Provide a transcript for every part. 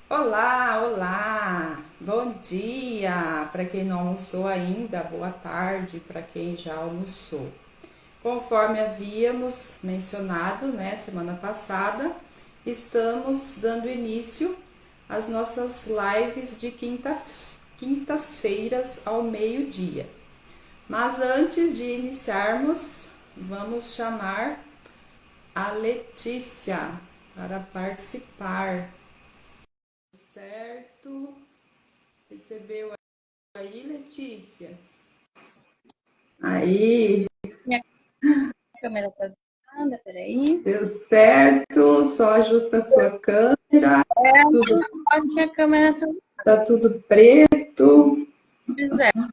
Olá, olá! Bom dia para quem não almoçou ainda, boa tarde para quem já almoçou. Conforme havíamos mencionado, né, semana passada, estamos dando início às nossas lives de quintas-feiras ao meio-dia. Mas antes de iniciarmos, vamos chamar a Letícia para participar. Certo? Recebeu aí, Letícia? Aí, Minha câmera tá ligada, peraí. deu certo, só ajusta a sua câmera, tudo, Só que a câmera tá tá tudo preto. ligada.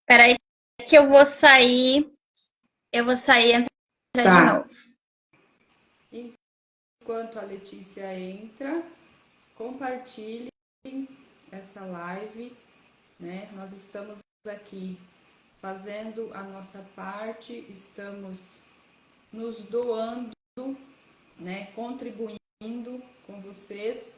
Peraí que eu vou sair e entrar de Tá. novo. Enquanto a Letícia entra, compartilhe essa live, né? Nós estamos aqui fazendo a nossa parte, estamos nos doando, né? Contribuindo com vocês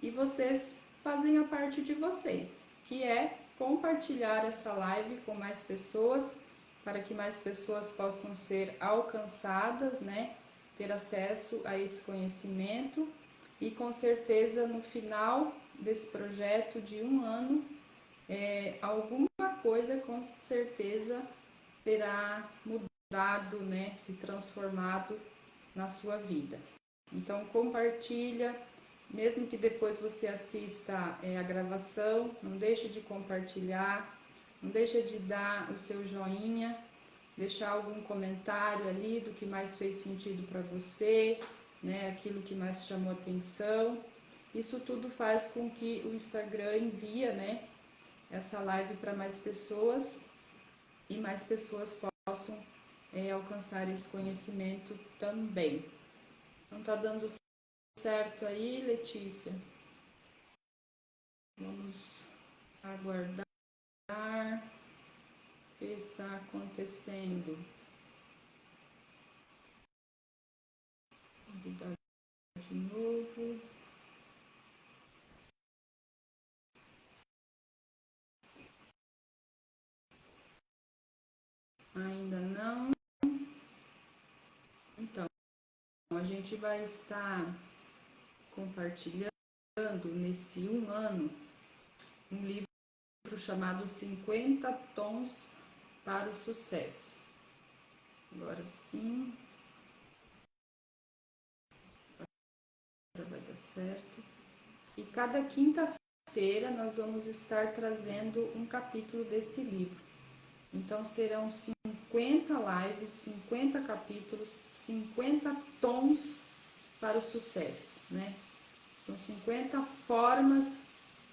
e vocês fazem a parte de vocês, que é compartilhar essa live com mais pessoas, para que mais pessoas possam ser alcançadas, né? Ter acesso a esse conhecimento e com certeza no final desse projeto de um ano, alguma coisa com certeza terá mudado, né? Se transformado na sua vida. Então compartilha, mesmo que depois você assista a gravação, não deixe de compartilhar, não deixe de dar o seu joinha, deixar algum comentário ali do que mais fez sentido para você, né? Aquilo que mais chamou atenção. Isso tudo faz com que o Instagram envia, né? Essa live para mais pessoas e mais pessoas possam alcançar esse conhecimento também. Não tá dando certo aí, Letícia? Vamos aguardar o que está acontecendo. Vou mudar de novo. Ainda não. Então, a gente vai estar compartilhando nesse um ano um livro chamado 50 Tons para o Sucesso. Agora sim, vai dar certo. E cada quinta-feira nós vamos estar trazendo um capítulo desse livro. Então serão 50 lives, 50 capítulos, 50 tons para o sucesso, né? São 50 formas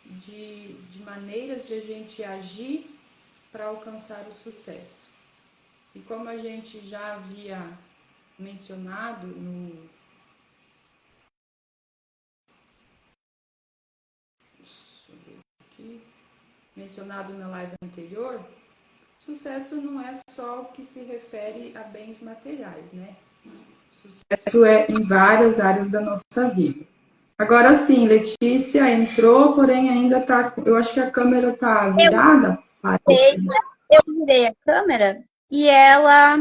de maneiras de a gente agir para alcançar o sucesso. E como a gente já havia mencionado mencionado na live anterior, sucesso não é só o que se refere a bens materiais, né? Sucesso é em várias áreas da nossa vida. Agora sim, Letícia entrou, porém ainda tá. Eu acho que a câmera tá virada. Parece. Eu virei a câmera e ela.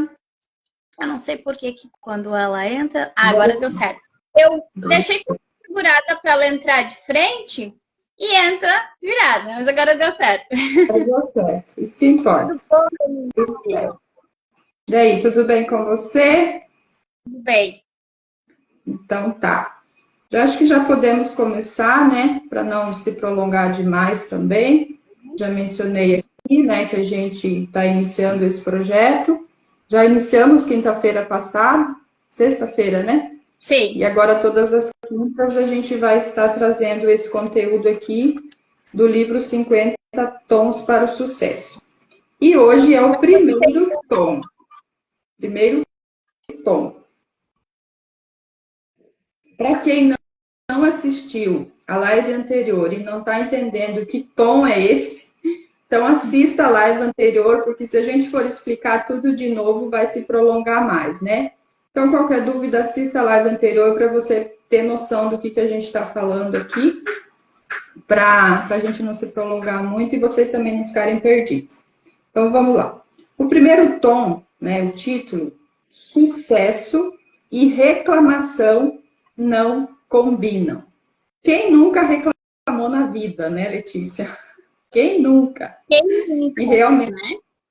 Eu não sei por que quando ela entra. Agora deu certo. Eu deixei configurada para ela entrar de frente e entra virada, mas agora deu certo. Deu certo. Isso que importa. E aí, tudo bem com você? Tudo bem. Então tá. Já acho que já podemos começar, né? Para não se prolongar demais também. Já mencionei aqui, né, que a gente está iniciando esse projeto. Já iniciamos quinta-feira passada, sexta-feira, né? Sim. E agora todas as quintas a gente vai estar trazendo esse conteúdo aqui do livro 50 Tons para o Sucesso. E hoje é o primeiro tom. Primeiro tom. Para quem não assistiu a live anterior e não está entendendo que tom é esse, então assista a live anterior, porque se a gente for explicar tudo de novo, vai se prolongar mais, né? Então, qualquer dúvida, assista a live anterior para você ter noção do que a gente está falando aqui, para a gente não se prolongar muito e vocês também não ficarem perdidos. Então, vamos lá. O primeiro tom, né, o título, sucesso e reclamação não combinam. Quem nunca reclamou na vida, né, Letícia? Quem nunca? E realmente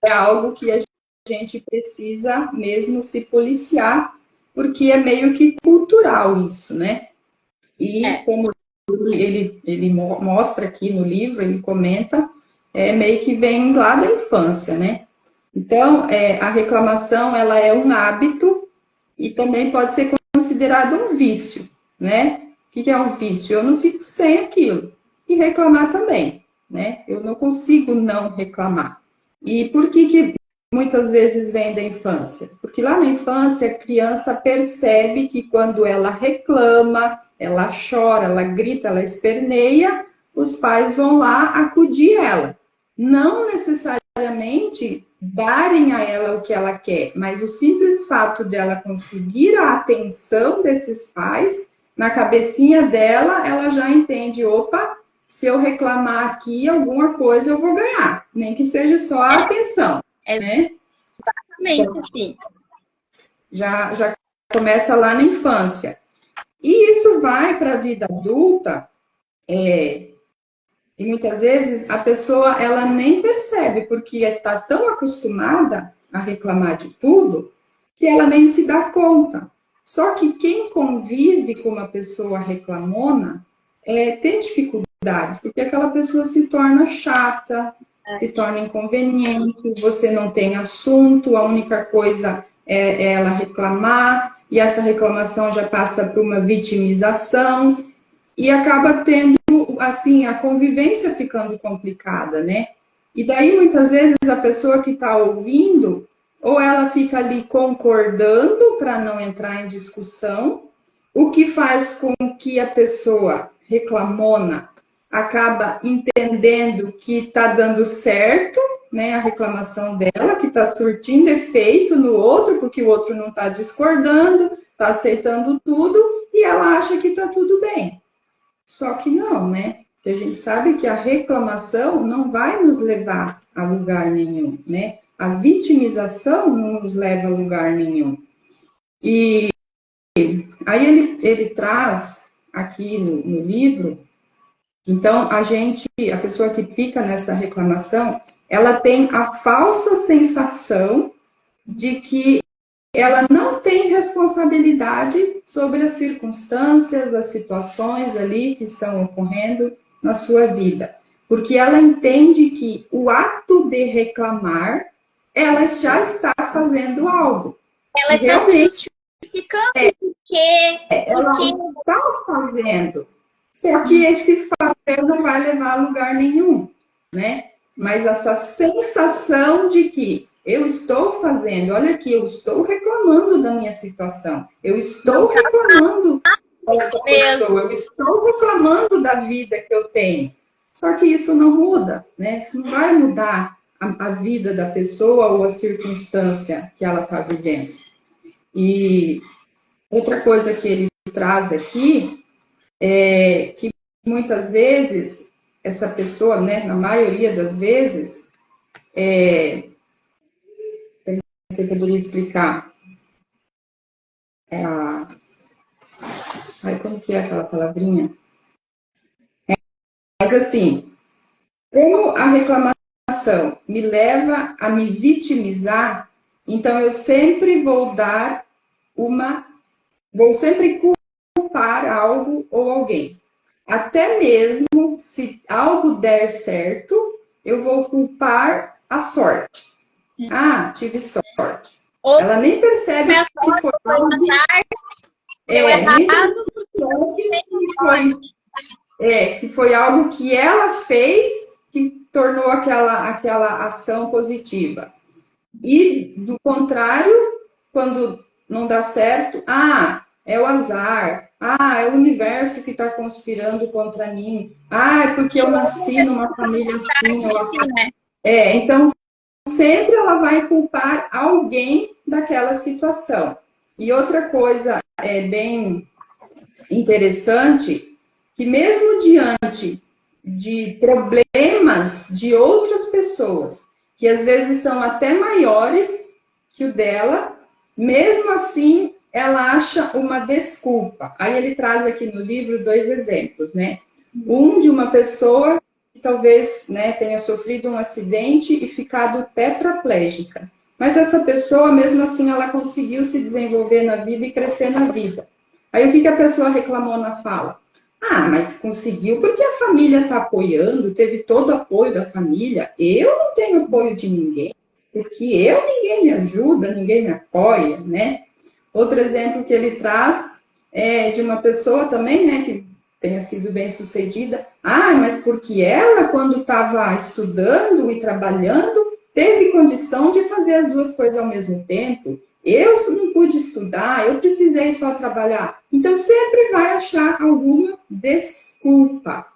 é algo que a gente precisa mesmo se policiar, porque é meio que cultural isso, né? E como ele mostra aqui no livro, ele comenta, meio que vem lá da infância, né? Então, a reclamação, ela é um hábito e também pode ser considerado um vício, né? O que é um vício? Eu não fico sem aquilo. E reclamar também, né? Eu não consigo não reclamar. E por que muitas vezes vem da infância? Porque lá na infância a criança percebe que quando ela reclama, ela chora, ela grita, ela esperneia, os pais vão lá acudir ela. Não necessariamente darem a ela o que ela quer, mas o simples fato dela conseguir a atenção desses pais, na cabecinha dela, ela já entende, opa, se eu reclamar aqui alguma coisa eu vou ganhar, nem que seja só a atenção, né? Exatamente, sim. Já começa lá na infância. E isso vai para a vida adulta, e muitas vezes a pessoa ela nem percebe, porque está tão acostumada a reclamar de tudo, que ela nem se dá conta. Só que quem convive com uma pessoa reclamona tem dificuldades, porque aquela pessoa se torna chata, se torna inconveniente, você não tem assunto, a única coisa é ela reclamar, e essa reclamação já passa por uma vitimização, e acaba tendo, assim, a convivência ficando complicada, né? E daí, muitas vezes, a pessoa que está ouvindo, ou ela fica ali concordando para não entrar em discussão, o que faz com que a pessoa reclamona acaba entendendo que está dando certo, né, a reclamação dela, que está surtindo efeito no outro, porque o outro não está discordando, está aceitando tudo, e ela acha que está tudo bem. Só que não, né? Porque a gente sabe que a reclamação não vai nos levar a lugar nenhum, né? A vitimização não nos leva a lugar nenhum. E aí ele traz aqui no livro, então a pessoa que fica nessa reclamação, ela tem a falsa sensação de que ela não tem responsabilidade sobre as circunstâncias, as situações ali que estão ocorrendo na sua vida. Porque ela entende que o ato de reclamar, ela já está fazendo algo. Ela está se justificando ela está fazendo. Só que esse fazer não vai levar a lugar nenhum, né? Mas essa sensação de que eu estou fazendo, olha aqui, eu estou reclamando da minha situação, eu estou reclamando dessa pessoa, eu estou reclamando da vida que eu tenho. Só que isso não muda, né? Isso não vai mudar a vida da pessoa ou a circunstância que ela está vivendo. E outra coisa que ele traz aqui é que muitas vezes essa pessoa, né, na maioria das vezes, que eu poderia explicar? Como que é aquela palavrinha? Mas assim, como a reclamação me leva a me vitimizar, então eu sempre vou sempre culpar algo ou alguém. Até mesmo se algo der certo, eu vou culpar a sorte. Ah, tive sorte. Ela nem percebe que foi algo que foi algo que ela fez que tornou aquela ação positiva. E, do contrário, quando não dá certo, é o azar, é o universo que está conspirando contra mim, é porque eu nasci numa família assim, ou assim. Então, sempre ela vai culpar alguém daquela situação. E outra coisa bem interessante, que mesmo diante de problemas de outras pessoas, que às vezes são até maiores que o dela, mesmo assim ela acha uma desculpa. Aí ele traz aqui no livro dois exemplos, né? Um de uma pessoa que talvez, né, tenha sofrido um acidente e ficado tetraplégica. Mas essa pessoa, mesmo assim, ela conseguiu se desenvolver na vida e crescer na vida. Aí o que a pessoa reclamou na fala? Ah, mas conseguiu porque a família está apoiando, teve todo o apoio da família. Eu não tenho apoio de ninguém, porque ninguém me ajuda, ninguém me apoia, né? Outro exemplo que ele traz é de uma pessoa também, né, que tenha sido bem sucedida. Ah, mas porque ela, quando estava estudando e trabalhando, teve condição de fazer as duas coisas ao mesmo tempo. Eu não pude estudar, eu precisei só trabalhar. Então, sempre vai achar alguma desculpa.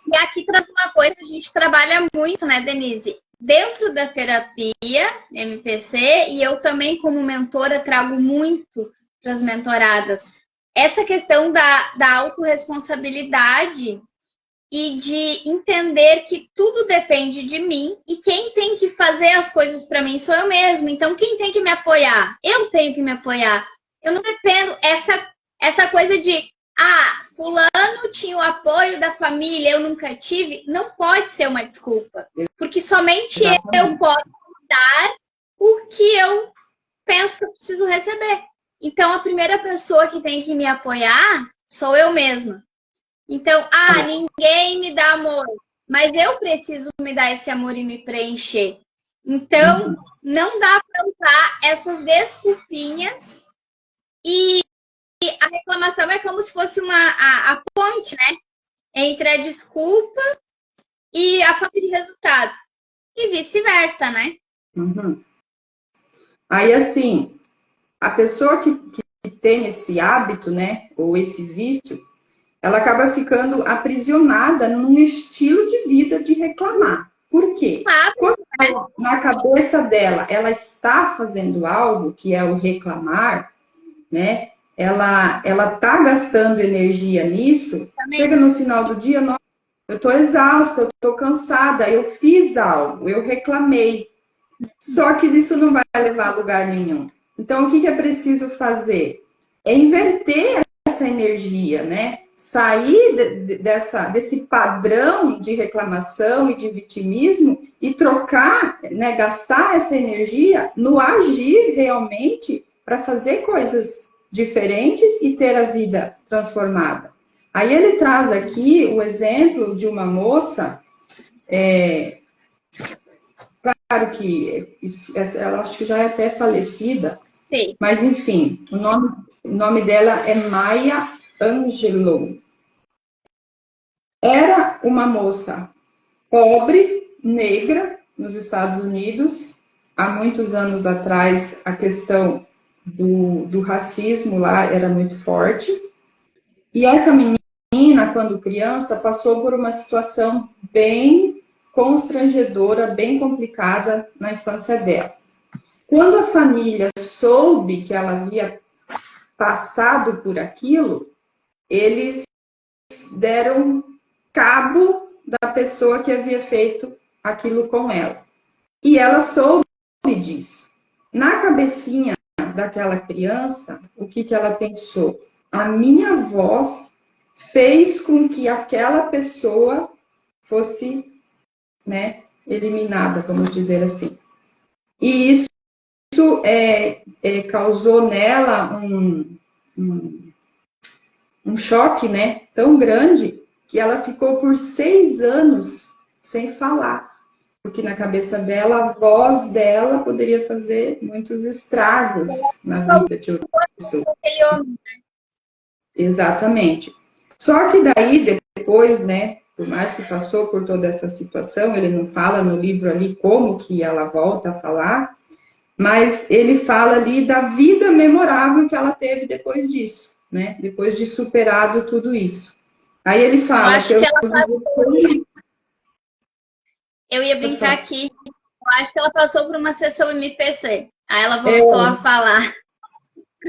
E aqui traz uma coisa, a gente trabalha muito, né, Denise? Dentro da terapia MPC, e eu também, como mentora, trago muito para as mentoradas essa questão da autorresponsabilidade e de entender que tudo depende de mim e quem tem que fazer as coisas para mim sou eu mesmo. Então, quem tem que me apoiar? Eu tenho que me apoiar. Eu não dependo essa coisa de fulano tinha o apoio da família, eu nunca tive, não pode ser uma desculpa. Porque somente Exatamente. eu posso dar o que eu penso que eu preciso receber. Então, a primeira pessoa que tem que me apoiar sou eu mesma. Então, ninguém me dá amor, mas eu preciso me dar esse amor e me preencher. Então, não dá para usar essas desculpinhas e a reclamação é como se fosse a ponte, né? Entre a desculpa e a falta de resultado. E vice-versa, né? Uhum. Aí, assim, a pessoa que tem esse hábito, né, ou esse vício, ela acaba ficando aprisionada num estilo de vida de reclamar. Por quê? Quando na cabeça dela ela está fazendo algo que é o reclamar, né? Ela está gastando energia nisso. Chega no final do dia, nossa, eu estou exausta, eu estou cansada, eu fiz algo, eu reclamei. Só que isso não vai levar a lugar nenhum. Então, o que é preciso fazer? É inverter essa energia, né? Sair desse padrão de reclamação e de vitimismo e trocar, né? Gastar essa energia no agir realmente para fazer coisas diferentes e ter a vida transformada. Aí ele traz aqui o exemplo de uma moça, claro que ela acho que já é até falecida, Sim. mas enfim, o nome dela é Maya Angelou. Era uma moça pobre, negra, nos Estados Unidos. Há muitos anos atrás, a questão do racismo lá era muito forte. E essa menina, quando criança, passou por uma situação bem constrangedora, bem complicada na infância dela. Quando a família soube que ela havia passado por aquilo, eles deram cabo da pessoa que havia feito aquilo com ela. E ela soube disso. Na cabecinha daquela criança, o que ela pensou? A minha voz fez com que aquela pessoa fosse, né, eliminada, vamos dizer assim. E isso causou nela um choque, né, tão grande que ela ficou por 6 anos sem falar, porque na cabeça dela, a voz dela poderia fazer muitos estragos na vida de outra pessoa. Exatamente. Só que daí, depois, né, por mais que passou por toda essa situação, ele não fala no livro ali como que ela volta a falar, mas ele fala ali da vida memorável que ela teve depois disso, né? Depois de superado tudo isso. Aí ele fala que eu ia brincar aqui. Eu acho que ela passou por uma sessão MPC. Aí ela voltou a falar.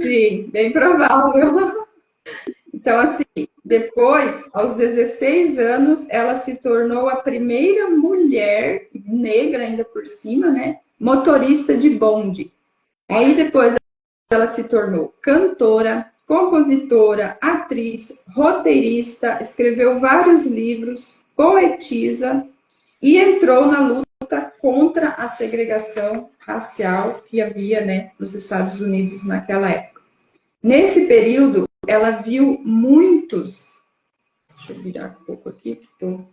Sim, bem provável. Então, assim, depois, aos 16 anos, ela se tornou a primeira mulher negra, ainda por cima, né? Motorista de bonde. Aí depois ela se tornou cantora, compositora, atriz, roteirista, escreveu vários livros, poetisa e entrou na luta contra a segregação racial que havia, né, nos Estados Unidos naquela época. Nesse período, ela viu muitos. Deixa eu virar um pouco aqui, que o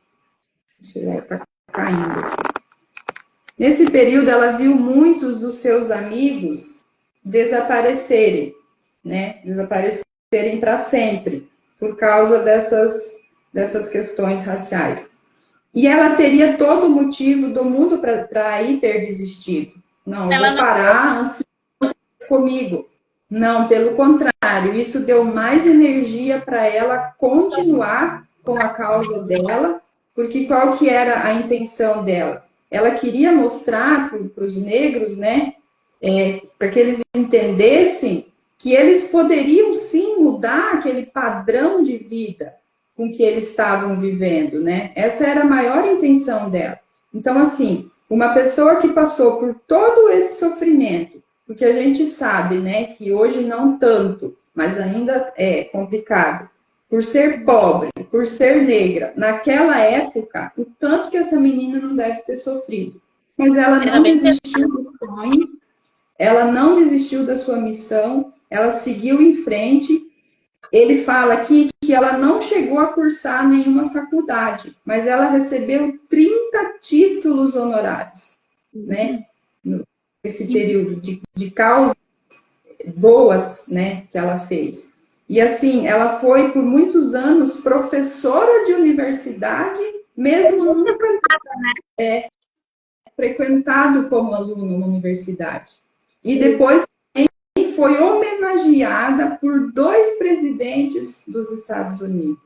celular está caindo. Nesse período, ela viu muitos dos seus amigos desaparecerem, né? Desaparecerem para sempre, por causa dessas questões raciais. E ela teria todo o motivo do mundo para aí ter desistido. Não, eu vou parar antes que comigo. Não, pelo contrário, isso deu mais energia para ela continuar com a causa dela, porque qual que era a intenção dela? Ela queria mostrar para os negros, né, para que eles entendessem que eles poderiam sim mudar aquele padrão de vida com que eles estavam vivendo, né? Essa era a maior intenção dela. Então, assim, uma pessoa que passou por todo esse sofrimento, porque a gente sabe, né, que hoje não tanto, mas ainda é complicado, por ser pobre, por ser negra, naquela época, o tanto que essa menina não deve ter sofrido. Mas ela não desistiu do sonho, ela não desistiu da sua missão, ela seguiu em frente. Ele fala aqui que ela não chegou a cursar nenhuma faculdade, mas ela recebeu 30 títulos honorários, né? Nesse período de causas boas, né, que ela fez. E assim, ela foi por muitos anos professora de universidade, mesmo nunca frequentado como aluno numa universidade. E depois foi homenageada por 2 presidentes dos Estados Unidos.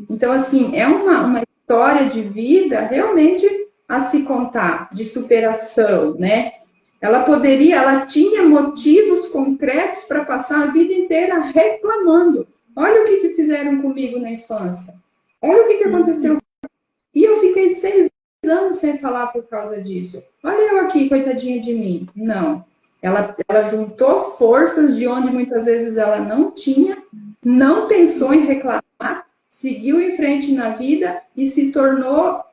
Então, assim, é uma história de vida realmente a se contar, de superação, né? Ela tinha motivos concretos para passar a vida inteira reclamando. Olha o que fizeram comigo na infância. Olha o que aconteceu. E eu fiquei 6 anos sem falar por causa disso. Olha eu aqui, coitadinha de mim. Não. Ela juntou forças de onde muitas vezes ela não tinha, não pensou em reclamar, seguiu em frente na vida e se tornou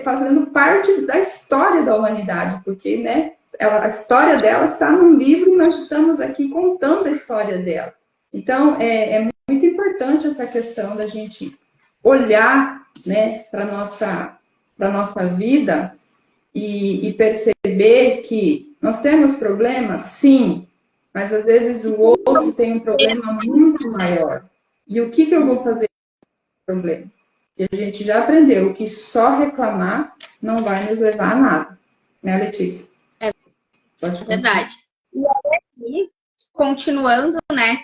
fazendo parte da história da humanidade, porque, né, a história dela está num livro e nós estamos aqui contando a história dela. Então, é muito importante essa questão da gente olhar, né, para a nossa vida e perceber que nós temos problemas, sim, mas às vezes o outro tem um problema muito maior. E o que eu vou fazer com o problema? E a gente já aprendeu que só reclamar não vai nos levar a nada. Né, Letícia? Pode verdade. E aqui, continuando, né?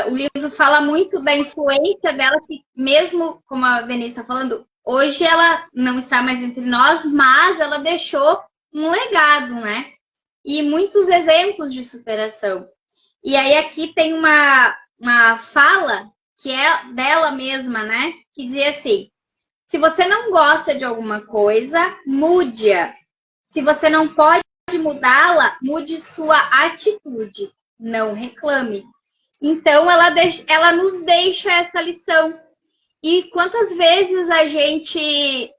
O livro fala muito da influência dela, que mesmo, como a Denise está falando, hoje ela não está mais entre nós, mas ela deixou um legado, né? E muitos exemplos de superação. E aí aqui tem uma fala que é dela mesma, né? Que dizia assim: se você não gosta de alguma coisa, mude-a. Se você não pode mudá-la, mude sua atitude. Não reclame. Então, ela nos deixa essa lição. E quantas vezes a gente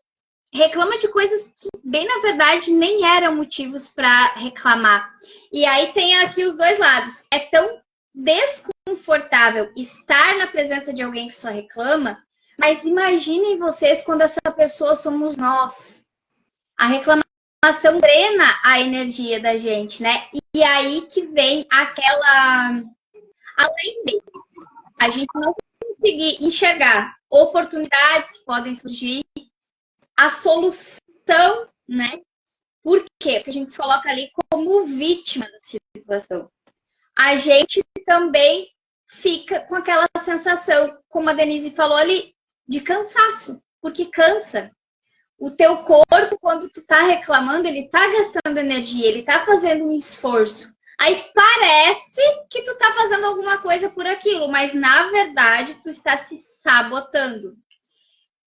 reclama de coisas que, bem na verdade, nem eram motivos para reclamar. E aí tem aqui os dois lados. É tão desconfortável estar na presença de alguém que só reclama, mas imaginem vocês quando essa pessoa somos nós. A reclamação drena a energia da gente, né? E aí que vem aquela... Além disso, a gente não conseguir enxergar oportunidades que podem surgir, a solução, né? Por quê? Porque a gente se coloca ali como vítima da situação. A gente também fica com aquela sensação, como a Denise falou ali, de cansaço, porque cansa. O teu corpo, quando tu tá reclamando, ele tá gastando energia, ele tá fazendo um esforço. Aí parece que tu tá fazendo alguma coisa por aquilo, mas na verdade tu está se sabotando.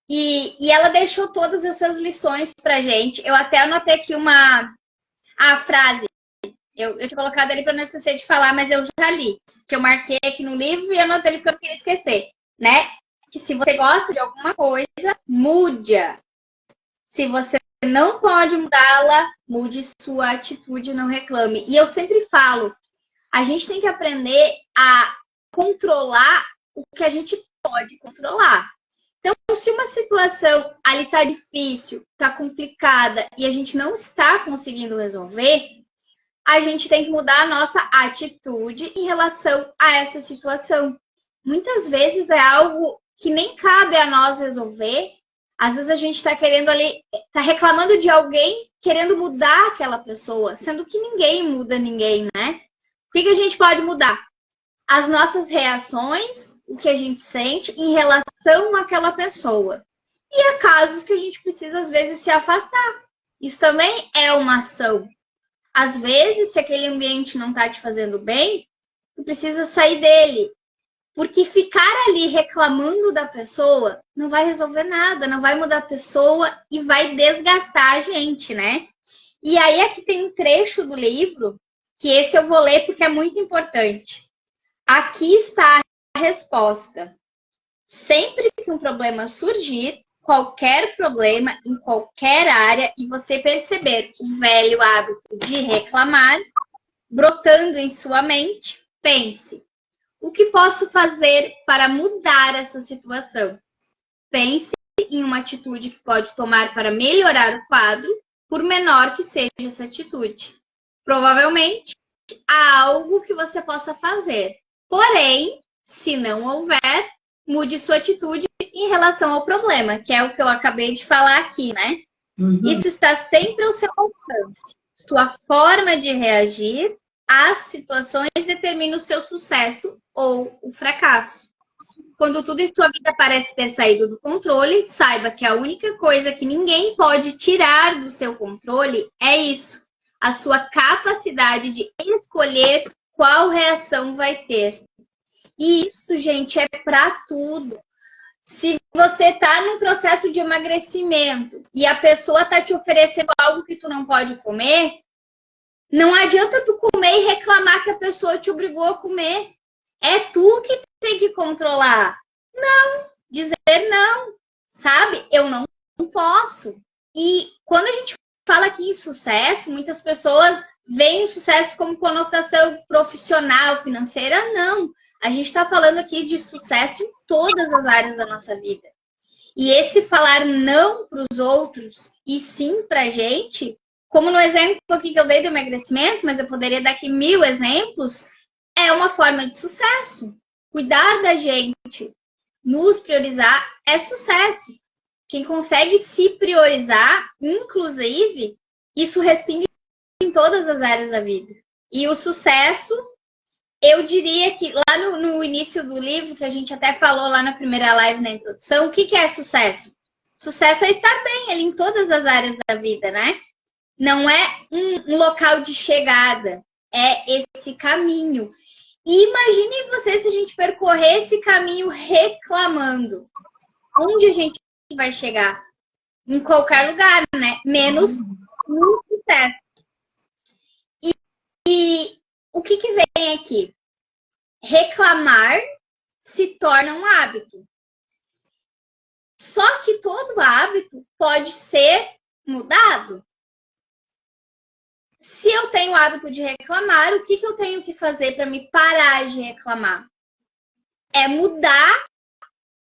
E ela deixou todas essas lições pra gente. Eu até anotei aqui a frase. Eu tinha colocado ali para não esquecer de falar, mas eu já li. Que eu marquei aqui no livro e anotei ali porque eu não queria esquecer, né? Que se você gosta de alguma coisa, mude-a. Se você não pode mudá-la, mude sua atitude, não reclame. E eu sempre falo, a gente tem que aprender a controlar o que a gente pode controlar. Então, se uma situação ali tá difícil, tá complicada e a gente não está conseguindo resolver, a gente tem que mudar a nossa atitude em relação a essa situação. Muitas vezes é algo que nem cabe a nós resolver. Às vezes a gente está querendo ali, está reclamando de alguém, querendo mudar aquela pessoa, sendo que ninguém muda ninguém, né? O que a gente pode mudar? As nossas reações, o que a gente sente em relação àquela pessoa. E há casos que a gente precisa, às vezes, se afastar. Isso também é uma ação. Às vezes, se aquele ambiente não está te fazendo bem, tu precisa sair dele. Porque ficar ali reclamando da pessoa não vai resolver nada, não vai mudar a pessoa e vai desgastar a gente, né? E aí aqui tem um trecho do livro, que esse eu vou ler porque é muito importante. Aqui está a resposta. Sempre que um problema surgir, qualquer problema em qualquer área, e você perceber o velho hábito de reclamar brotando em sua mente, pense: o que posso fazer para mudar essa situação? Pense em uma atitude que pode tomar para melhorar o quadro, por menor que seja essa atitude. Provavelmente há algo que você possa fazer. Porém, se não houver, mude sua atitude em relação ao problema, que é o que eu acabei de falar aqui, né? Isso está sempre ao seu alcance. Sua forma de reagir às situações determina o seu sucesso ou o fracasso. Quando tudo em sua vida parece ter saído do controle, saiba que a única coisa que ninguém pode tirar do seu controle é isso: a sua capacidade de escolher qual reação vai ter. E isso, gente, é para tudo. Se você tá num processo de emagrecimento e a pessoa tá te oferecendo algo que tu não pode comer, não adianta tu comer e reclamar que a pessoa te obrigou a comer. É tu que tem que controlar. Não, dizer não, sabe? Eu não posso. E quando a gente fala aqui em sucesso, muitas pessoas veem o sucesso como conotação profissional, financeira. Não. A gente está falando aqui de sucesso em todas as áreas da nossa vida. E esse falar não para os outros e sim para a gente, como no exemplo aqui que eu dei do emagrecimento, mas eu poderia dar aqui 1000 exemplos, é uma forma de sucesso. Cuidar da gente, nos priorizar, é sucesso. Quem consegue se priorizar, inclusive, isso respinga em todas as áreas da vida. E o sucesso, eu diria que lá no início do livro, que a gente até falou lá na primeira live, na introdução, o que é sucesso? Sucesso é estar bem ali em todas as áreas da vida, né? Não é um local de chegada, é esse caminho. E imaginem vocês se a gente percorrer esse caminho reclamando. Onde a gente vai chegar? Em qualquer lugar, né? Menos no sucesso. E o que vem aqui? Reclamar se torna um hábito. Só que todo hábito pode ser mudado. Se eu tenho o hábito de reclamar, o que eu tenho que fazer para me parar de reclamar? É mudar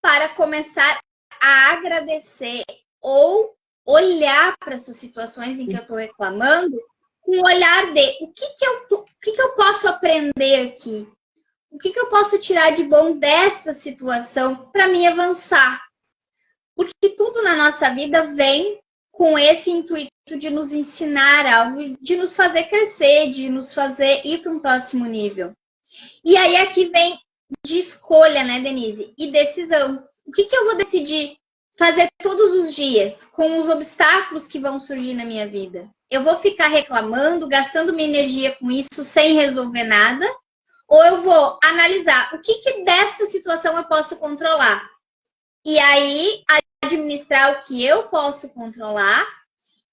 para começar a agradecer ou olhar para essas situações em que eu estou reclamando com um olhar de o que eu posso aprender aqui? O que eu posso tirar de bom desta situação para me avançar? Porque tudo na nossa vida vem com esse intuito de nos ensinar algo, de nos fazer crescer, de nos fazer ir para um próximo nível. E aí aqui vem de escolha, né, Denise? E decisão. O que eu vou decidir? fazer todos os dias com os obstáculos que vão surgir na minha vida? Eu vou ficar reclamando, gastando minha energia com isso sem resolver nada? Ou eu vou analisar o que desta situação eu posso controlar? E aí, administrar o que eu posso controlar.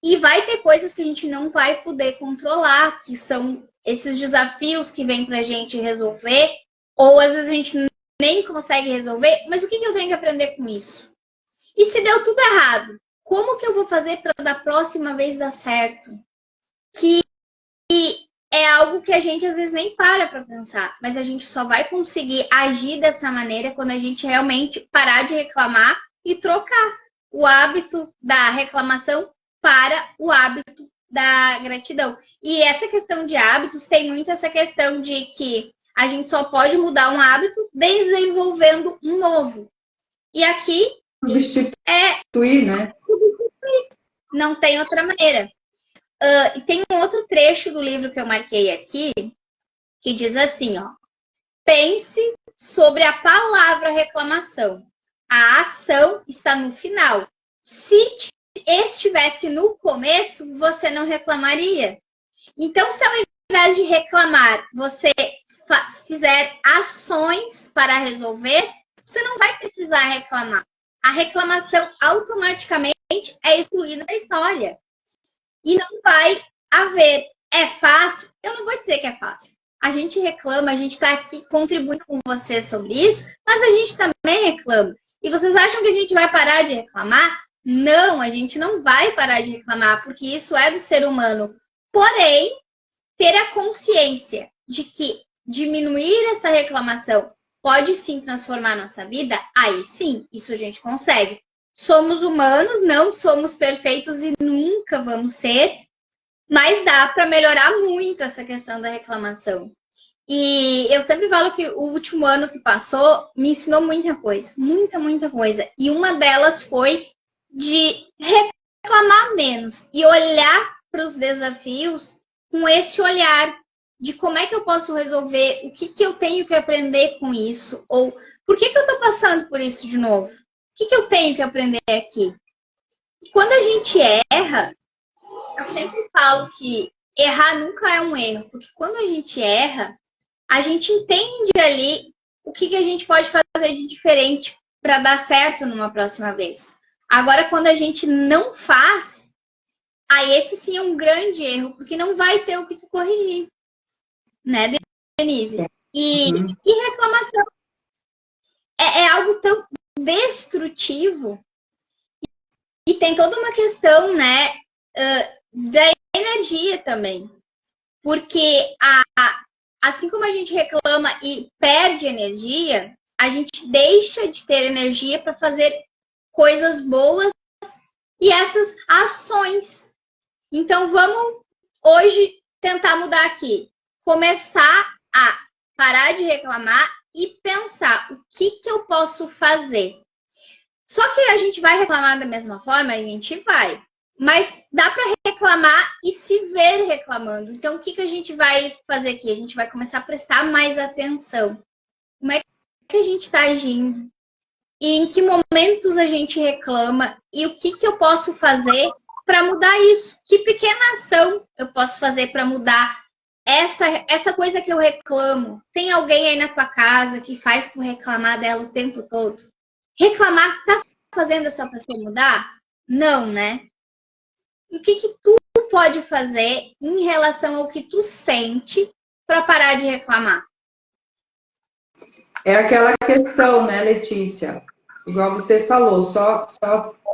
E vai ter coisas que a gente não vai poder controlar, que são esses desafios que vem pra gente resolver. Ou às vezes a gente nem consegue resolver. Mas o que eu tenho que aprender com isso? E se deu tudo errado, como que eu vou fazer para da próxima vez dar certo? Que é algo que a gente às vezes nem para pensar, mas a gente só vai conseguir agir dessa maneira quando a gente realmente parar de reclamar e trocar o hábito da reclamação para o hábito da gratidão. E essa questão de hábitos tem muito essa questão de que a gente só pode mudar um hábito desenvolvendo um novo. E aqui substituir, né? Não tem outra maneira. E tem um outro trecho do livro que eu marquei aqui, que diz assim, ó. Pense sobre a palavra reclamação. A ação está no final. Se estivesse no começo, você não reclamaria. Então, se ao invés de reclamar, você fizer ações para resolver, você não vai precisar reclamar. A reclamação automaticamente é excluída da história. E não vai haver. É fácil? Eu não vou dizer que é fácil. A gente reclama, a gente está aqui contribuindo com você sobre isso, mas a gente também reclama. E vocês acham que a gente vai parar de reclamar? Não, a gente não vai parar de reclamar, porque isso é do ser humano. Porém, ter a consciência de que diminuir essa reclamação pode sim transformar a nossa vida, aí sim, isso a gente consegue. Somos humanos, não somos perfeitos e nunca vamos ser, mas dá para melhorar muito essa questão da reclamação. E eu sempre falo que o último ano que passou me ensinou muita coisa, muita coisa. E uma delas foi de reclamar menos e olhar para os desafios com esse olhar de como é que eu posso resolver, o que eu tenho que aprender com isso, ou por que eu estou passando por isso de novo? O que eu tenho que aprender aqui? E quando a gente erra, eu sempre falo que errar nunca é um erro, porque quando a gente erra, a gente entende ali o que a gente pode fazer de diferente para dar certo numa próxima vez. Agora, quando a gente não faz, aí esse sim é um grande erro, porque não vai ter o que tu corrigir. Né, Denise? E reclamação é algo tão destrutivo e tem toda uma questão, né, da energia também. Porque assim como a gente reclama e perde energia, a gente deixa de ter energia para fazer coisas boas e essas ações. Então, vamos hoje tentar mudar aqui. Começar a parar de reclamar e pensar o que eu posso fazer. Só que a gente vai reclamar da mesma forma? A gente vai. Mas dá para reclamar e se ver reclamando. Então, o que a gente vai fazer aqui? A gente vai começar a prestar mais atenção. Como é que a gente está agindo? E em que momentos a gente reclama? E o que eu posso fazer para mudar isso? Que pequena ação eu posso fazer para mudar essa coisa que eu reclamo? Tem alguém aí na tua casa que faz por reclamar dela o tempo todo? Reclamar tá fazendo essa pessoa mudar? Não, né? E o que tu pode fazer em relação ao que tu sente para parar de reclamar? É aquela questão, né, Letícia? Igual você falou, só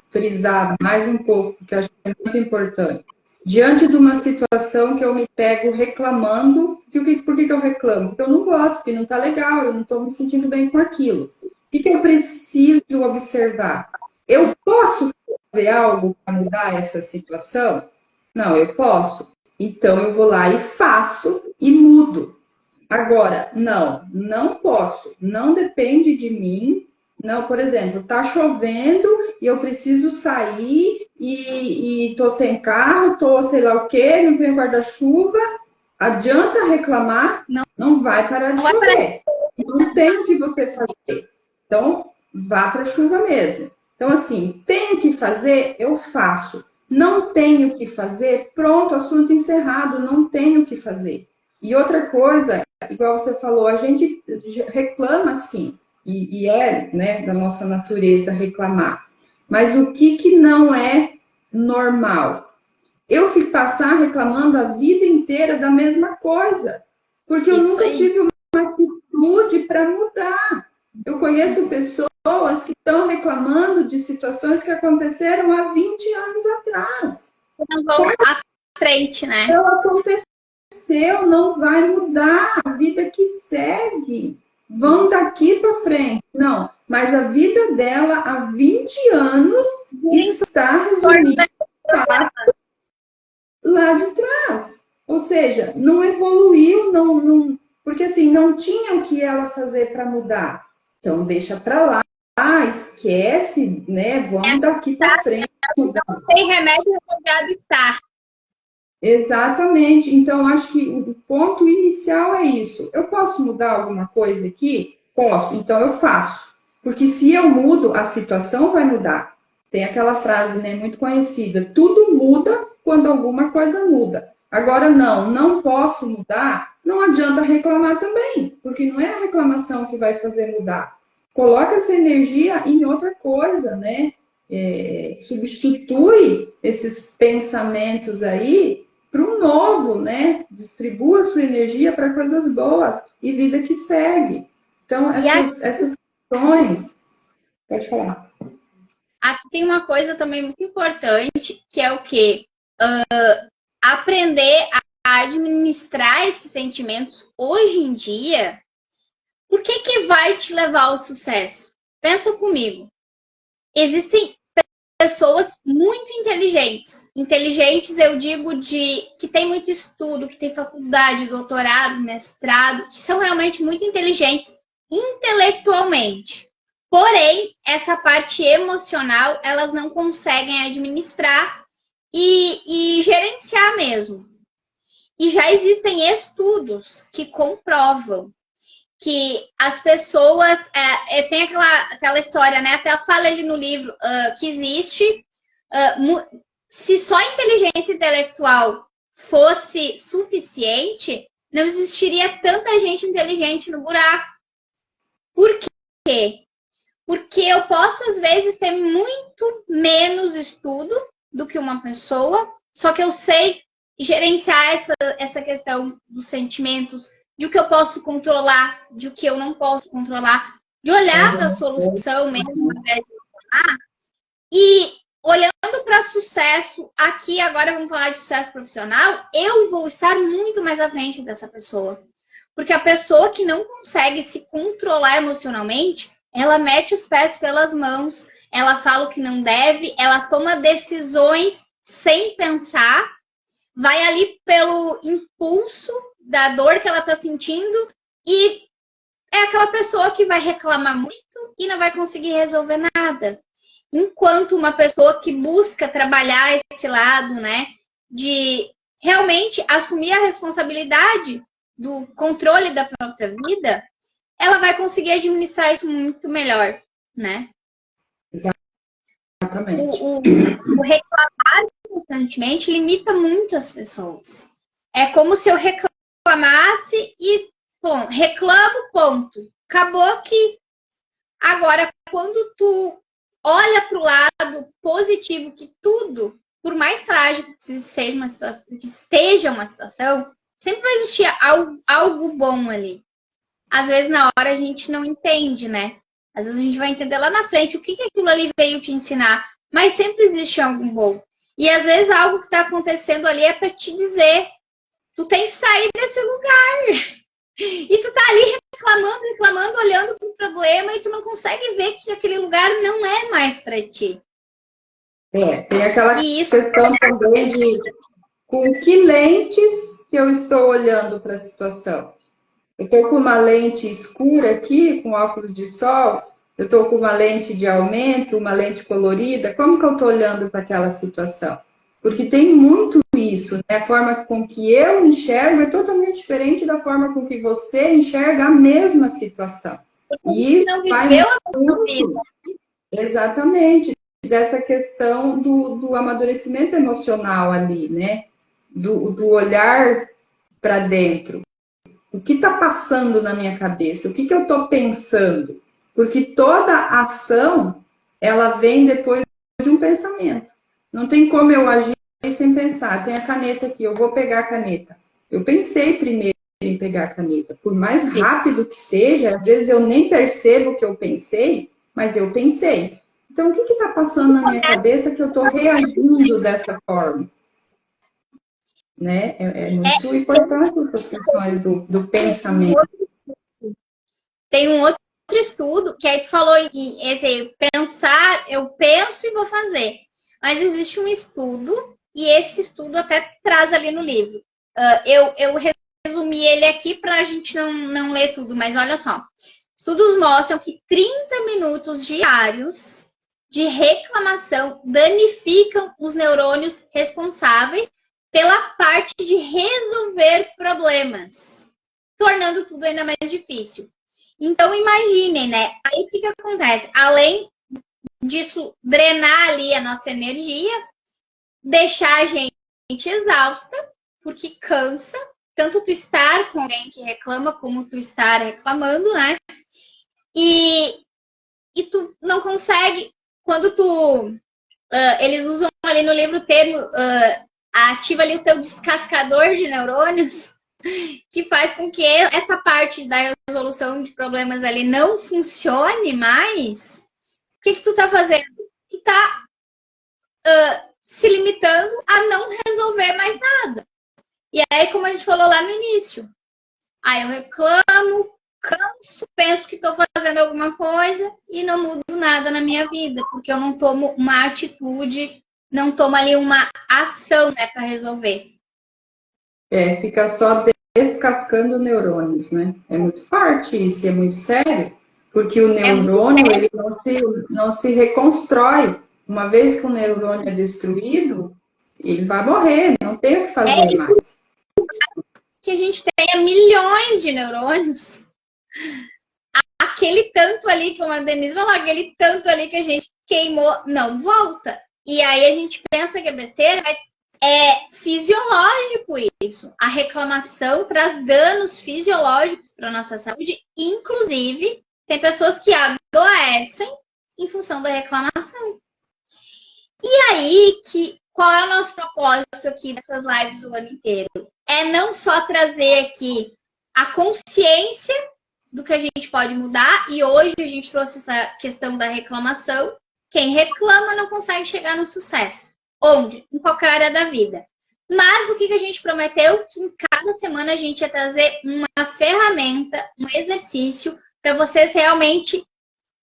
frisar mais um pouco, que eu acho que é muito importante. Diante de uma situação que eu me pego reclamando, por que eu reclamo? Porque eu não gosto, porque não tá legal, eu não estou me sentindo bem com aquilo. O que eu preciso observar? Eu posso fazer algo para mudar essa situação? Não, eu posso. Então eu vou lá e faço e mudo. Agora, não posso. Não depende de mim. Não, por exemplo, tá chovendo e eu preciso sair e tô sem carro, tô sei lá o quê, não tenho guarda-chuva. Adianta reclamar? Não vai parar de chover. Não tem o que você fazer. Então, vá para a chuva mesmo. Então, assim, tenho que fazer, eu faço. Não tenho que fazer, pronto, assunto encerrado, não tenho que fazer. E outra coisa, igual você falou, a gente reclama sim, e é, né, da nossa natureza reclamar. Mas o que não é normal? Eu fico passar reclamando a vida inteira da mesma coisa, porque eu nunca tive uma atitude para mudar. Eu conheço pessoas que estão reclamando de situações que aconteceram há 20 anos atrás. Não vão à frente, né? Então, aconteceu, não vai mudar, a vida que segue. Vão daqui para frente. Não, mas a vida dela há 20 anos está resumida lá de trás. Ou seja, não evoluiu, porque assim, não tinha o que ela fazer para mudar. Então, deixa para lá, esquece, né? Vamos daqui para frente. Mudar. Não tem remédio, já está. Exatamente. Então, acho que o ponto inicial é isso. Eu posso mudar alguma coisa aqui? Posso. Então, eu faço. Porque se eu mudo, a situação vai mudar. Tem aquela frase, né, muito conhecida. Tudo muda quando alguma coisa muda. Agora, não posso mudar. Não adianta reclamar também. Porque não é a reclamação que vai fazer mudar. Coloca essa energia em outra coisa, né? Substitui esses pensamentos aí para um novo, né? Distribua sua energia para coisas boas e vida que segue. Então, essas questões... Pode falar. Aqui tem uma coisa também muito importante, que é o quê? Aprender a administrar esses sentimentos hoje em dia. O que vai te levar ao sucesso? Pensa comigo. Existem pessoas muito inteligentes. Inteligentes, eu digo, que tem muito estudo, que tem faculdade, doutorado, mestrado, que são realmente muito inteligentes intelectualmente. Porém, essa parte emocional, elas não conseguem administrar e gerenciar mesmo. E já existem estudos que comprovam que as pessoas... tem aquela história, né? Até fala ali no livro que existe... se só a inteligência intelectual fosse suficiente, não existiria tanta gente inteligente no buraco. Por quê? Porque eu posso, às vezes, ter muito menos estudo do que uma pessoa, só que eu sei gerenciar essa questão dos sentimentos, de o que eu posso controlar, de o que eu não posso controlar, de olhar para a solução mesmo, ao invés de reclamar. E olhando para sucesso, aqui agora vamos falar de sucesso profissional, eu vou estar muito mais à frente dessa pessoa. Porque a pessoa que não consegue se controlar emocionalmente, ela mete os pés pelas mãos, ela fala o que não deve, ela toma decisões sem pensar, vai ali pelo impulso da dor que ela está sentindo e é aquela pessoa que vai reclamar muito e não vai conseguir resolver nada. Enquanto uma pessoa que busca trabalhar esse lado, né, de realmente assumir a responsabilidade do controle da própria vida, ela vai conseguir administrar isso muito melhor, né? Exatamente. O reclamar constantemente limita muito as pessoas. É como se eu reclamasse e, bom, reclamo, ponto. Acabou aqui. Agora, quando tu olha para o lado positivo, que tudo, por mais trágico que esteja uma situação, sempre vai existir algo bom ali. Às vezes, na hora, a gente não entende, né? Às vezes, a gente vai entender lá na frente o que aquilo ali veio te ensinar. Mas sempre existe algo bom. E, às vezes, algo que está acontecendo ali é para te dizer, tu tem que sair desse lugar. E tu tá ali reclamando, olhando pro problema e tu não consegue ver que aquele lugar não é mais para ti. Tem aquela questão também de com que lentes que eu estou olhando para a situação. Eu estou com uma lente escura aqui, com óculos de sol, eu estou com uma lente de aumento, uma lente colorida, como que eu estou olhando para aquela situação? Porque tem muito isso, né? A forma com que eu enxergo é totalmente diferente da forma com que você enxerga a mesma situação. E isso não viveu a mesma vida. Exatamente. dessa questão do amadurecimento emocional ali, né? Do olhar para dentro. O que está passando na minha cabeça? O que eu estou pensando? Porque toda ação, ela vem depois de um pensamento. Não tem como eu agir sem pensar. Tem a caneta aqui, eu vou pegar a caneta. Eu pensei primeiro em pegar a caneta. Por mais rápido que seja, às vezes eu nem percebo que eu pensei, mas eu pensei. Então, o que está passando na minha cabeça que eu estou reagindo dessa forma? Né? É muito importante essas questões do pensamento. Tem um outro estudo, que aí tu falou em esse pensar, eu penso e vou fazer. Mas existe um estudo, e esse estudo até traz ali no livro. Eu resumi ele aqui para a gente não ler tudo, mas olha só. Estudos mostram que 30 minutos diários de reclamação danificam os neurônios responsáveis pela parte de resolver problemas, tornando tudo ainda mais difícil. Então, imaginem, né? Aí o que acontece? Além disso, drenar ali a nossa energia, deixar a gente exausta, porque cansa, tanto tu estar com alguém que reclama, como tu estar reclamando, né? E tu não consegue, quando tu... eles usam ali no livro o termo, ativa ali o teu descascador de neurônios, que faz com que essa parte da resolução de problemas ali não funcione mais. O que tu tá fazendo? Tu tá se limitando a não resolver mais nada. E aí, como a gente falou lá no início, aí eu reclamo, canso, penso que estou fazendo alguma coisa e não mudo nada na minha vida, porque eu não tomo uma atitude, não tomo ali uma ação, né, para resolver. Fica só descascando neurônios, né? É muito forte isso, é muito sério, porque o neurônio ele não se reconstrói. Uma vez que o neurônio é destruído, ele vai morrer, não tem o que fazer mais. Que a gente tenha milhões de neurônios, aquele tanto ali, como a Denise falou, aquele tanto ali que a gente queimou, não volta. E aí a gente pensa que é besteira, mas é fisiológico isso. A reclamação traz danos fisiológicos para a nossa saúde. Inclusive, tem pessoas que adoecem em função da reclamação. E aí, qual é o nosso propósito aqui dessas lives o ano inteiro? É não só trazer aqui a consciência do que a gente pode mudar, e hoje a gente trouxe essa questão da reclamação. Quem reclama não consegue chegar no sucesso. Onde? Em qualquer área da vida. Mas o que a gente prometeu? Que em cada semana a gente ia trazer uma ferramenta, um exercício, para vocês realmente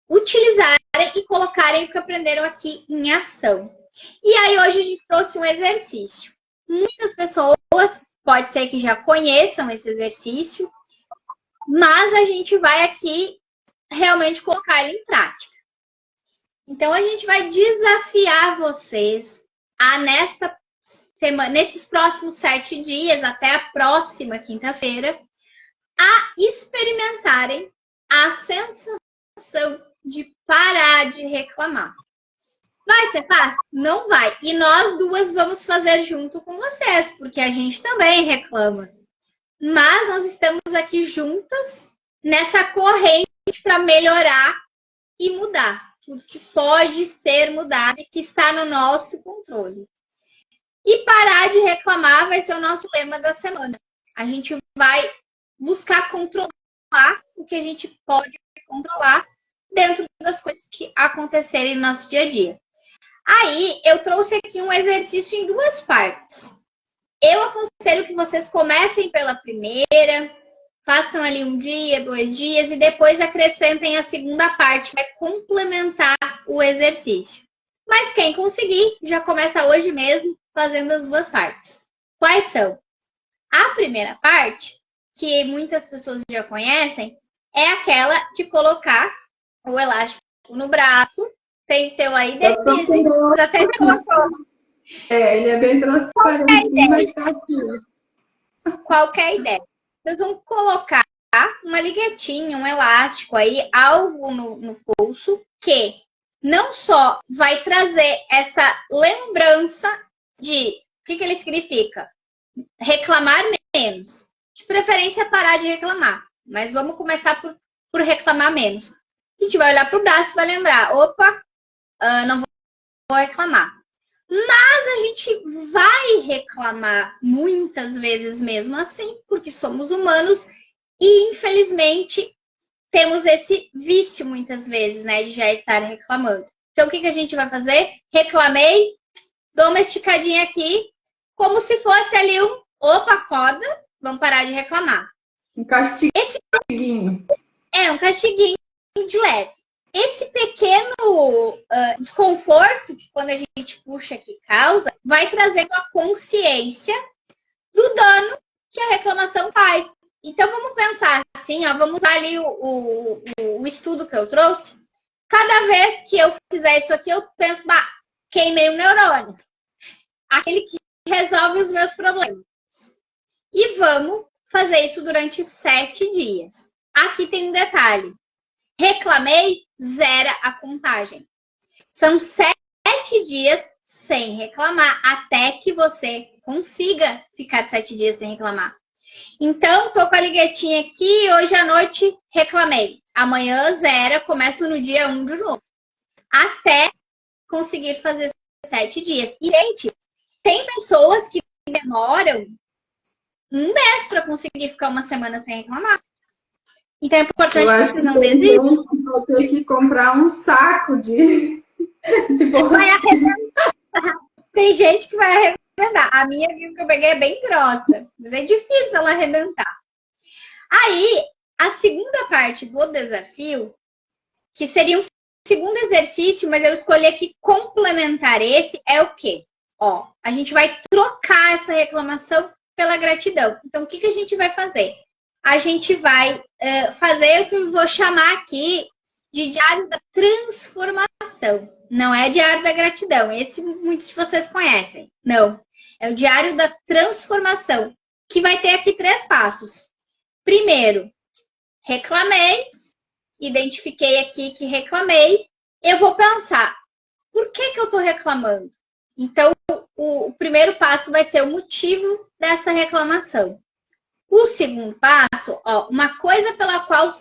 utilizarem e colocarem o que aprenderam aqui em ação. E aí hoje a gente trouxe um exercício. Muitas pessoas, pode ser que já conheçam esse exercício, mas a gente vai aqui realmente colocar ele em prática. Então a gente vai desafiar vocês a nesta semana, nesses próximos 7 dias, até a próxima quinta-feira, a experimentarem a sensação de parar de reclamar. Vai ser fácil? Não vai. E nós duas vamos fazer junto com vocês, porque a gente também reclama. Mas nós estamos aqui juntas nessa corrente para melhorar e mudar tudo que pode ser mudado e que está no nosso controle. E parar de reclamar vai ser o nosso lema da semana. A gente vai buscar controlar o que a gente pode controlar dentro das coisas que acontecerem no nosso dia a dia. Aí, eu trouxe aqui um exercício em 2 partes. Eu aconselho que vocês comecem pela primeira, façam ali 1 dia, 2 dias e depois acrescentem a segunda parte, vai complementar o exercício. Mas quem conseguir, já começa hoje mesmo fazendo as 2 partes. Quais são? A primeira parte, que muitas pessoas já conhecem, é aquela de colocar o elástico no braço. Tem teu aí, Denise. Até colocou. Ele é bem transparente, mas tá aqui. Qualquer ideia. Vocês vão colocar uma liguetinha, um elástico aí, algo no pulso que não só vai trazer essa lembrança de o que ele significa? Reclamar menos. De preferência, parar de reclamar. Mas vamos começar por reclamar menos. A gente vai olhar para o braço e vai lembrar, opa, não vou reclamar. Mas a gente vai reclamar muitas vezes mesmo assim, porque somos humanos e, infelizmente, temos esse vício muitas vezes, né, de já estar reclamando. Então, o que a gente vai fazer? Reclamei, dou uma esticadinha aqui, como se fosse ali opa, acorda, vamos parar de reclamar. Um castiguinho. Um castiguinho de leve. Esse pequeno desconforto que quando a gente puxa aqui causa, vai trazendo a consciência do dano que a reclamação faz. Então vamos pensar assim, ó, vamos usar ali o estudo que eu trouxe. Cada vez que eu fizer isso aqui, eu penso, queimei um neurônio. Aquele que resolve os meus problemas. E vamos fazer isso durante 7 dias. Aqui tem um detalhe. Reclamei, zera a contagem. São 7 dias sem reclamar, até que você consiga ficar 7 dias sem reclamar. Então, tô com a liguetinha aqui, hoje à noite reclamei. Amanhã zera, começo no dia 1 de novo. Até conseguir fazer 7 dias. E, gente, tem pessoas que demoram 1 mês para conseguir ficar uma semana sem reclamar. Então é importante que vocês não desistam. Vou ter que comprar um saco de Vai arrebentar. Tem gente que vai arrebentar. A minha que eu peguei é bem grossa, mas é difícil ela arrebentar. Aí, a segunda parte do desafio, que seria um segundo exercício, mas eu escolhi aqui complementar esse, é o quê? Ó, a gente vai trocar essa reclamação pela gratidão. Então, o que a gente vai fazer? A gente vai fazer o que eu vou chamar aqui de diário da transformação. Não é diário da gratidão. Esse muitos de vocês conhecem. Não. É o diário da transformação, que vai ter aqui 3 passos. Primeiro, reclamei. Identifiquei aqui que reclamei. Eu vou pensar, por que eu estou reclamando? Então, o primeiro passo vai ser o motivo dessa reclamação. O segundo passo, ó, uma coisa pela qual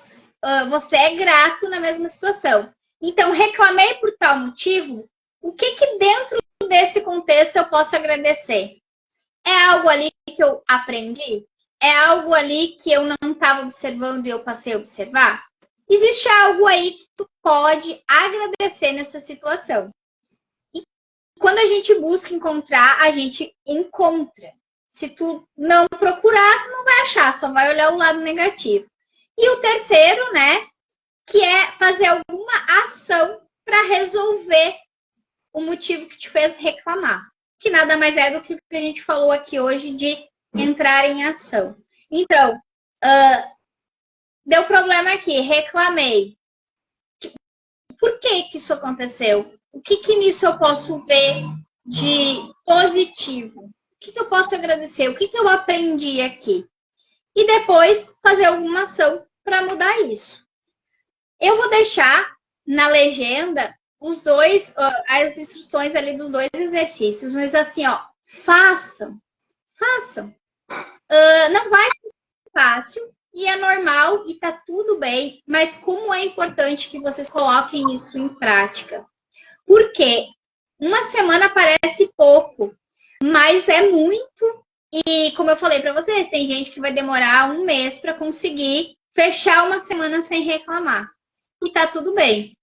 você é grato na mesma situação. Então, reclamei por tal motivo, o que dentro desse contexto eu posso agradecer? É algo ali que eu aprendi? É algo ali que eu não estava observando e eu passei a observar? Existe algo aí que tu pode agradecer nessa situação. E quando a gente busca encontrar, a gente encontra. Se tu não procurar, tu não vai achar, só vai olhar o lado negativo. E o terceiro, né, que é fazer alguma ação para resolver o motivo que te fez reclamar. Que nada mais é do que o que a gente falou aqui hoje de entrar em ação. Então, deu problema aqui, reclamei. Por que isso aconteceu? O que nisso eu posso ver de positivo? O que eu posso agradecer? O que eu aprendi aqui? E depois fazer alguma ação para mudar isso. Eu vou deixar na legenda as instruções ali dos 2 exercícios, mas assim, ó, façam. Não vai ser fácil e é normal e tá tudo bem, mas como é importante que vocês coloquem isso em prática. Porque uma semana parece pouco, mas é muito. E como eu falei para vocês, tem gente que vai demorar 1 mês para conseguir fechar uma semana sem reclamar. E tá tudo bem.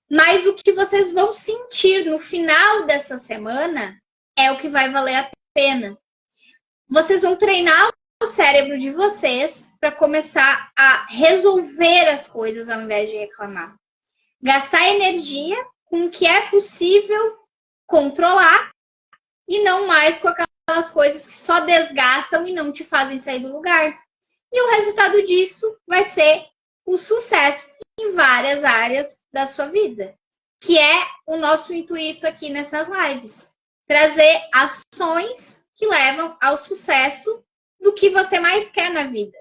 Mas o que vocês vão sentir no final dessa semana é o que vai valer a pena. Vocês vão treinar o cérebro de vocês para começar a resolver as coisas ao invés de reclamar. Gastar energia com o que é possível controlar e não mais com aquelas coisas que só desgastam e não te fazem sair do lugar. E o resultado disso vai ser o sucesso em várias áreas da sua vida, que é o nosso intuito aqui nessas lives. Trazer ações que levam ao sucesso do que você mais quer na vida.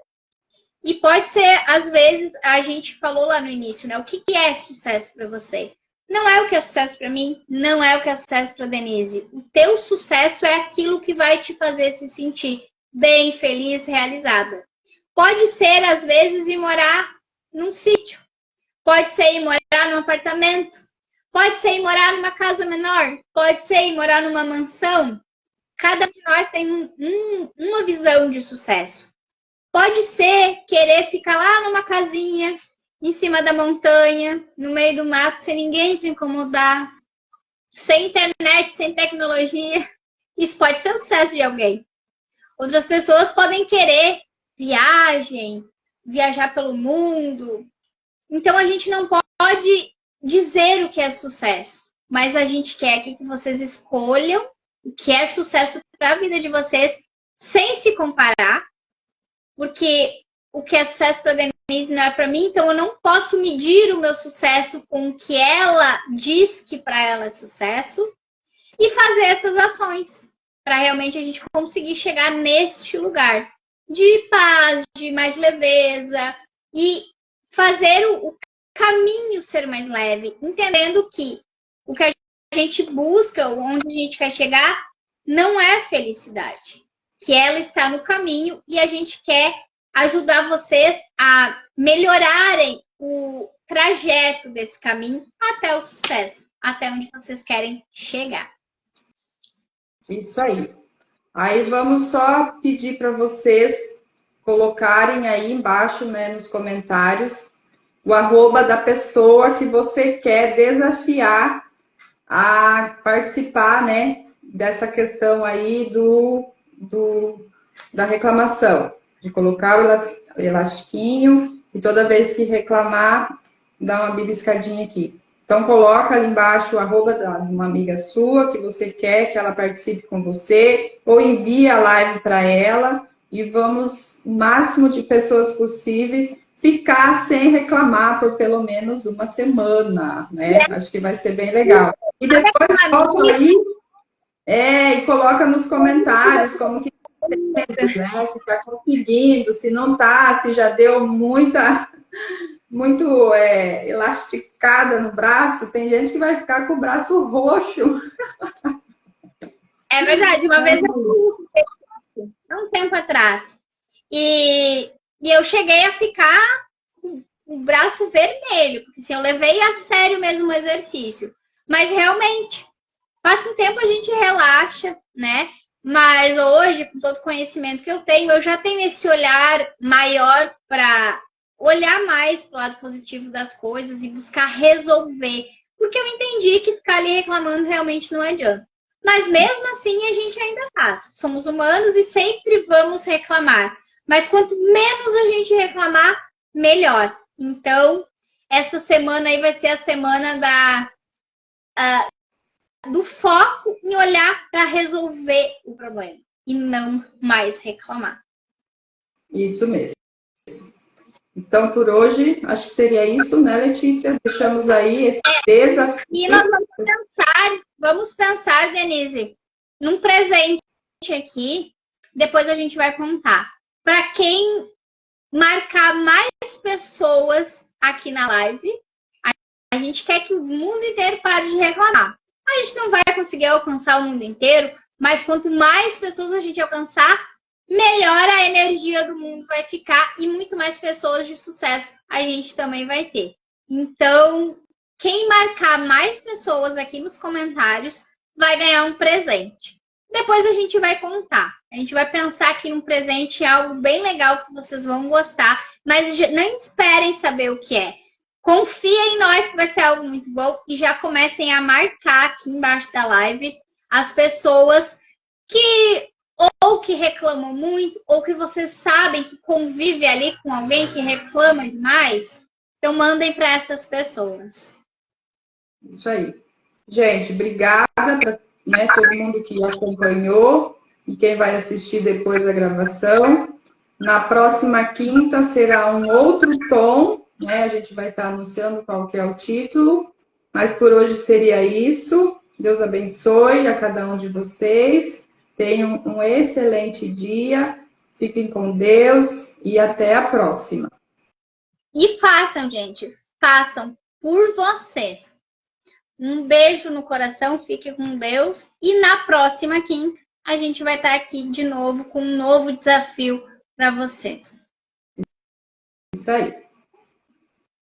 E pode ser, às vezes, a gente falou lá no início, né? O que é sucesso para você? não é o que é sucesso para mim, não é o que é sucesso para Denise. O teu sucesso é aquilo que vai te fazer se sentir bem, feliz, realizada. Pode ser, às vezes, ir morar num sítio. Pode ser ir morar num apartamento. Pode ser ir morar numa casa menor. Pode ser ir morar numa mansão. Cada um de nós tem uma visão de sucesso. Pode ser querer ficar lá numa casinha, em cima da montanha, no meio do mato, sem ninguém para incomodar, sem internet, sem tecnologia. Isso pode ser o sucesso de alguém. Outras pessoas podem querer viajar pelo mundo. Então a gente não pode dizer o que é sucesso, mas a gente quer que vocês escolham o que é sucesso para a vida de vocês, sem se comparar, porque o que é sucesso para a Denise não é para mim, então eu não posso medir o meu sucesso com o que ela diz que para ela é sucesso e fazer essas ações para realmente a gente conseguir chegar neste lugar de paz, de mais leveza e fazer o caminho ser mais leve, entendendo que o que a gente busca, onde a gente quer chegar, não é felicidade, que ela está no caminho e a gente quer ajudar vocês a melhorarem o trajeto desse caminho até o sucesso, até onde vocês querem chegar. Isso aí. Aí vamos só pedir para vocês colocarem aí embaixo, né, nos comentários, o arroba da pessoa que você quer desafiar a participar, né, dessa questão aí da reclamação, de colocar o elastiquinho e toda vez que reclamar, dá uma beliscadinha aqui. Então, coloca ali embaixo o arroba de uma amiga sua que você quer que ela participe com você, ou envia a live para ela e vamos, o máximo de pessoas possíveis, ficar sem reclamar por pelo menos uma semana, né? Acho que vai ser bem legal. E depois volta aí e coloca nos comentários como que né? Se está conseguindo, se não está, se já deu muito elasticada no braço, tem gente que vai ficar com o braço roxo. É verdade, uma vez eu fiz há um tempo atrás e eu cheguei a ficar com o braço vermelho, porque assim, eu levei a sério mesmo o exercício, mas realmente passa um tempo a gente relaxa, né? Mas hoje, com todo o conhecimento que eu já tenho esse olhar maior para olhar mais para o lado positivo das coisas e buscar resolver. Porque eu entendi que ficar ali reclamando realmente não adianta. Mas mesmo assim a gente ainda faz. Somos humanos e sempre vamos reclamar. Mas quanto menos a gente reclamar, melhor. Então, essa semana aí vai ser a semana do foco em olhar para resolver o problema e não mais reclamar. Isso mesmo. Então, por hoje, acho que seria isso, né, Letícia? Deixamos aí esse desafio. E nós vamos pensar, Denise, num presente aqui, depois a gente vai contar. Para quem marcar mais pessoas aqui na live, a gente quer que o mundo inteiro pare de reclamar. A gente não vai conseguir alcançar o mundo inteiro, mas quanto mais pessoas a gente alcançar, melhor a energia do mundo vai ficar e muito mais pessoas de sucesso a gente também vai ter. Então, quem marcar mais pessoas aqui nos comentários vai ganhar um presente. Depois a gente vai contar. A gente vai pensar aqui num presente, algo bem legal que vocês vão gostar, mas não esperem saber o que é. Confia em nós que vai ser algo muito bom e já comecem a marcar aqui embaixo da live as pessoas que reclamam muito ou que vocês sabem que convive ali com alguém que reclama demais. Então mandem para essas pessoas. Isso aí. Gente, obrigada para todo mundo que acompanhou e quem vai assistir depois a gravação. Na próxima quinta será um outro tom. A gente vai estar anunciando qual que é o título, mas por hoje seria isso. Deus abençoe a cada um de vocês. Tenham um excelente dia. Fiquem com Deus e até a próxima. E façam, gente. Façam por vocês. Um beijo no coração, fique com Deus. E na próxima quinta, a gente vai estar aqui de novo com um novo desafio para vocês. Isso aí.